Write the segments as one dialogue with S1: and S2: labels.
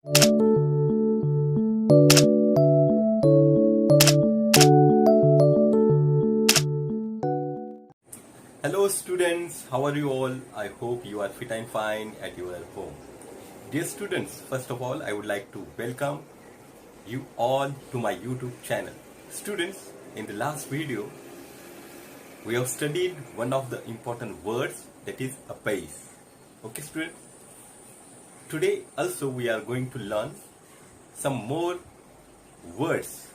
S1: Hello students, how are you all? I hope you are fit and fine at your home. Dear students, first of all, I would like to welcome you all to my YouTube channel. Students, in the last video, we have studied one of the important words, that is apace. Okay students? Today also we are going to learn some more words,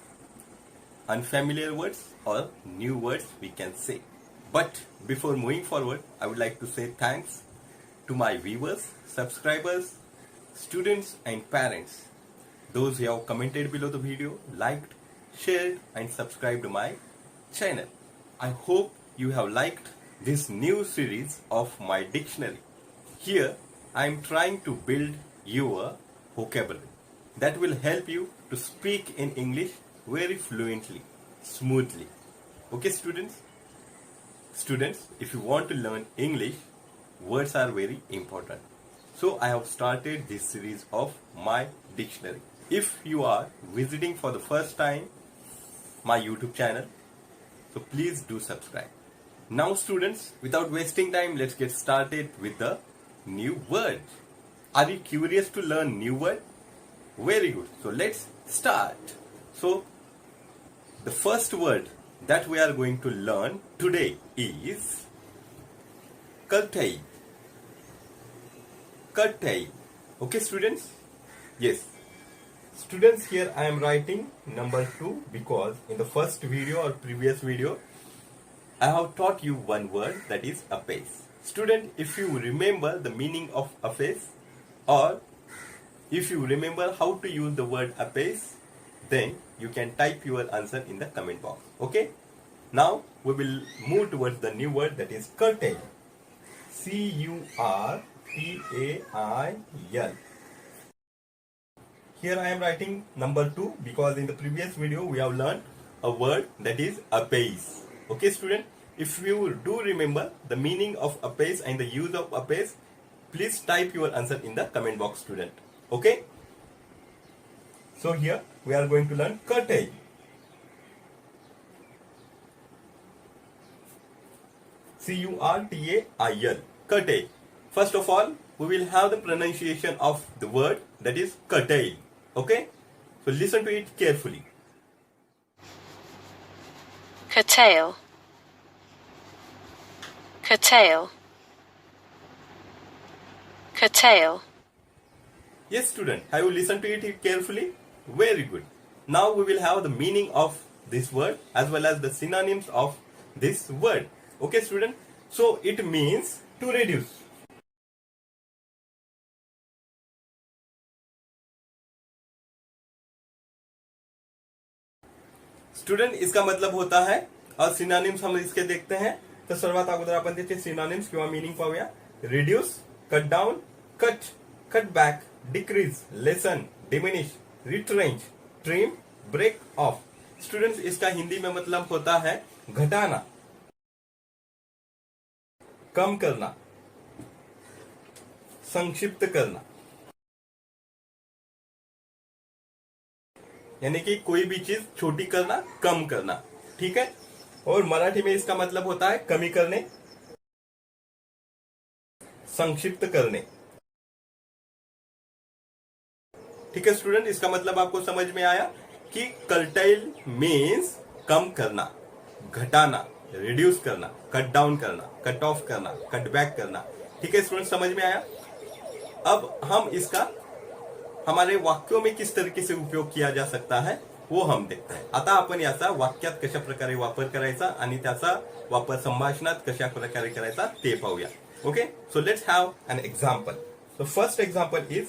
S1: unfamiliar words or new words we can say. But before moving forward, I would like to say thanks to my viewers, subscribers, students and parents. Those who have commented below the video, liked, shared and subscribed to my channel. I hope you have liked this new series of my dictionary. Here I am trying to build your vocabulary that will help you to speak in English very fluently, smoothly. Okay students? Students, if you want to learn English, words are very important. So I have started this series of my dictionary. If you are visiting for the first time my YouTube channel, so please do subscribe. Now students, without wasting time, let's get started with the new word. Are you curious to learn new word? Very good. So let's start. So the first word that we are going to learn today is curtail. Curtail. Okay students? Yes. Students, here I am writing number 2 because in the first video or previous video I have taught you one word, that is apace. Student, if you remember the meaning of apace or if you remember how to use the word apace, then you can type your answer in the comment box. Okay? Now we will move towards the new word, that is curtail. curtail. Here I am writing number 2 because in the previous video we have learned a word, that is apace. Okay student? If you do remember the meaning of apace and the use of apace, please type your answer in the comment box student. Okay? So here we are going to learn curtail. curtail. Curtail. First of all, we will have the pronunciation of the word, that is curtail. Okay? So listen to it carefully.
S2: Curtail. Curtail. Curtail.
S1: Yes student, have you listened to it carefully? Very good. Now we will have the meaning of this word as well as the synonyms of this word. Okay student? So it means to reduce. Student, इसका मतलब होता है और synonyms हम इसके देखते हैं. तर सर्वात अगोदर आपण त्याचे सिनोनिम्स किंवा मीनिंग पाहूया. Reduce, cut down, cut, cut back, decrease, lessen, diminish, retrench, trim, break off. Students, इसका हिंदी में मतलब होता है घटाना, कम करना, संक्षिप्त करना, यानी कि कोई भी चीज छोटी करना, कम करना. ठीक है? और मराठी में इसका मतलब होता है कमी करने, संक्षिप्त करने. ठीक है स्टूडेंट? इसका मतलब आपको समझ में आया कि कर्टेल मीन्स कम करना, घटाना, रिड्यूस करना, कट डाउन करना, कट ऑफ करना, कट बैक करना. ठीक है स्टूडेंट? समझ में आया? अब हम इसका हमारे वाक्यों में किस तरीके से उपयोग किया जा सकता है वो हम देखते हैं. आता आपण याचा वाक्यात कशा प्रकारे वापर करायचा आणि त्याचा वापर संभाषणात कशा प्रकारे करायचा ते पाहूया. Okay? So let's have an example. The first example is,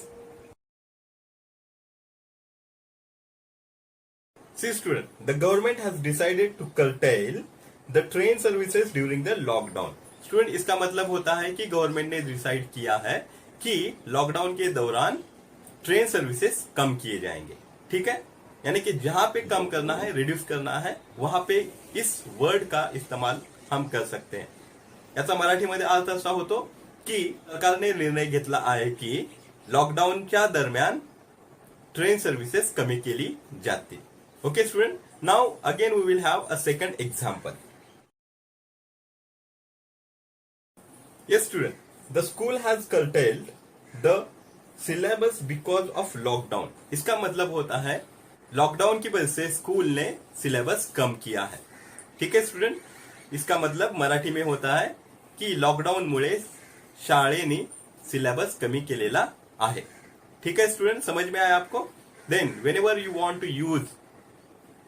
S1: see student, the government has decided to curtail the train services during the lockdown. Student, इसका मतलब होता है कि गवर्नमेंट ने डिसाइड किया है कि लॉकडाउन के दौरान ट्रेन सर्विसेज कम किए जाएंगे. ठीक है? यानी कि जहां पे कम करना है, रिड्यूस करना है, वहां पे इस वर्ड का इस्तेमाल हम कर सकते हैं. याचा मराठीमध्ये अर्थ असा होतो की सरकारने निर्णय घेतला आहे की लॉकडाऊनच्या दरम्यान ट्रेन सर्व्हिसेस कमी केली जातील. Okay student, now again we will have a second example. Yes, student. The school has curtailed the syllabus because of lockdown. इसका मतलब होता है लॉकडाउन की वजह से स्कूल ने सिलेबस कम किया है. ठीक है स्टुडंट, इसका मतलब मराठी में होता है की लॉकडाऊनमुळे शाळेने सिलेबस कमी केलेला आहे. ठीक है स्टूडेंट, समझ में आया आपको? Then whenever you want to use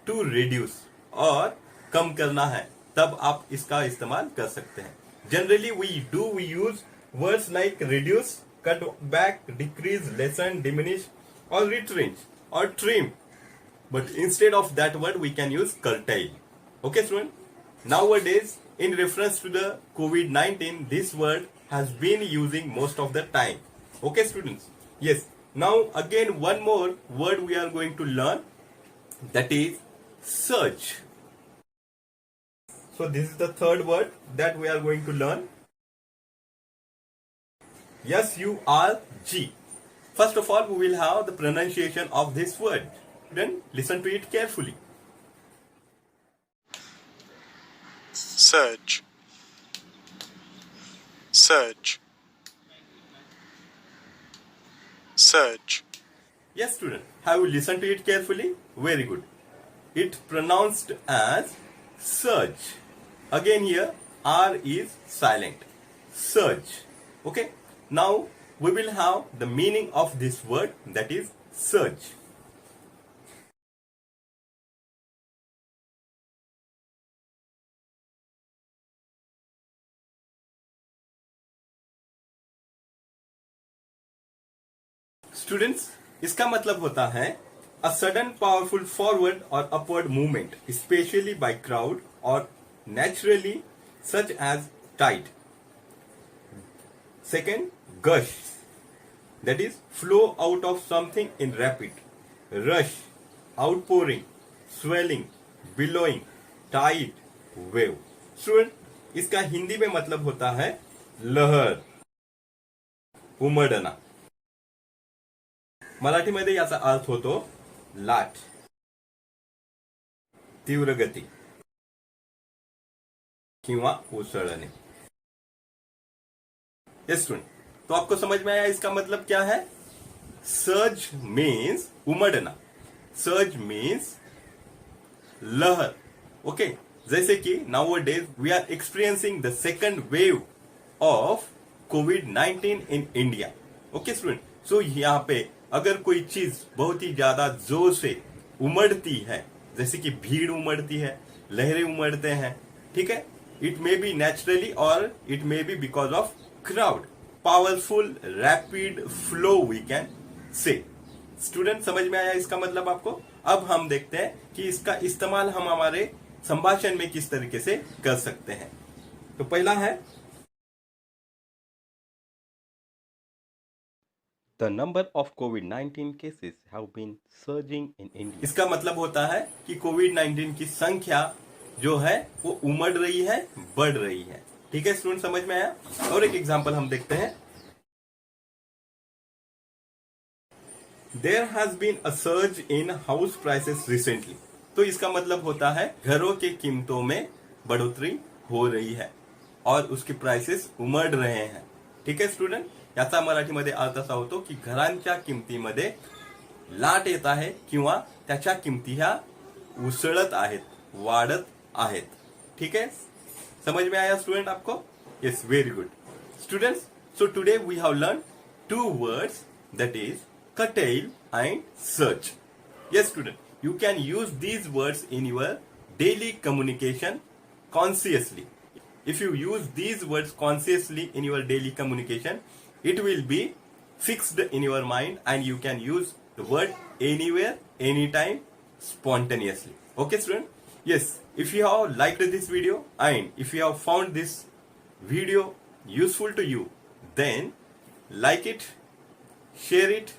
S1: to reduce और कम करना है तब आप इसका इस्तेमाल कर सकते हैं. Generally we use words like reduce, cut back, decrease, lessen, diminish और रिट्रेंच और trim, but instead of that word we can use curtail. Okay student, nowadays in reference to the COVID-19 this word has been using most of the time. Okay students, yes, now again one more word we are going to learn, that is surge. So this is the third word that we are going to learn. SURG. First of all we will have the pronunciation of this word. Then listen to it carefully.
S3: Surge. Surge. Surge.
S1: Yes student, have you listened to it carefully? Very good. It pronounced as surge. Again here R is silent. Surge. Okay, now we will have the meaning of this word, that is surge. Students, इसका मतलब होता है a sudden powerful forward और upward movement especially by crowd और naturally such as tide. Second, gush, that is flow out of something in rapid. Rush, outpouring, swelling, billowing, tide, wave. Student, इसका हिंदी में मतलब होता है लहर, उमडना. मराठीमध्ये याचा अर्थ होतो लाट, तीव्र गती किंवा उसळणे. यस स्टूडेंट, तो आपको समझ में आया इसका मतलब क्या है? सर्ज मीन्स उमड़ना, सर्ज मीन्स लहर. ओके, जैसे कि nowadays we are experiencing the second wave of कोविड-19 in India. Okay student, so यहाँ पे अगर कोई चीज बहुत ही ज्यादा जोर से उमड़ती है, जैसे कि भीड़ उमड़ती है, लहरें उमड़ते हैं, ठीक है, इट मे बी नेचुरली और it may be because of crowd. Powerful rapid flow we can say. Student, समझ में आया इसका मतलब आपको? अब हम देखते हैं कि इसका इस्तेमाल हम हमारे संभाषण में किस तरीके से कर सकते हैं. तो पहला है The number of COVID-19 cases have been surging in India. इसका मतलब होता है कि कोविड-19 की संख्या जो है वो उमड़ रही है, बढ़ रही है. ठीक है स्टूडेंट, समझ में आया? और एक एग्जांपल हम देखते हैं. There has been a surge in house prices recently. तो इसका मतलब होता है घरों के कीमतों में बढ़ोतरी हो रही है और उसके प्राइसेस उमड़ रहे हैं. ठीक है स्टूडेंट, याचा मराठीमध्ये अर्थ असा होतो की घरांच्या किमतीमध्ये लाट येत आहे किंवा त्याच्या किमती ह्या उसळत आहेत, वाढत आहेत. ठीक है, समझ में आया स्टूडेंट आपको? Yes, very good students. So today we have learn two words, that is curtail and surge. Yes student, you can use these words in your daily communication consciously. If you use these words consciously in your daily communication, it will be fixed in your mind and you can use the word anywhere, anytime, spontaneously. Okay student? Yes, if you have liked this video and if you have found this video useful to you, then like it, share it,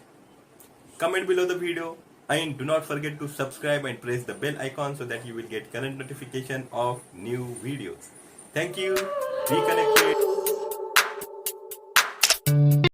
S1: comment below the video, and do not forget to subscribe and press the bell icon so that you will get current notification of new videos. Thank you. Be connected.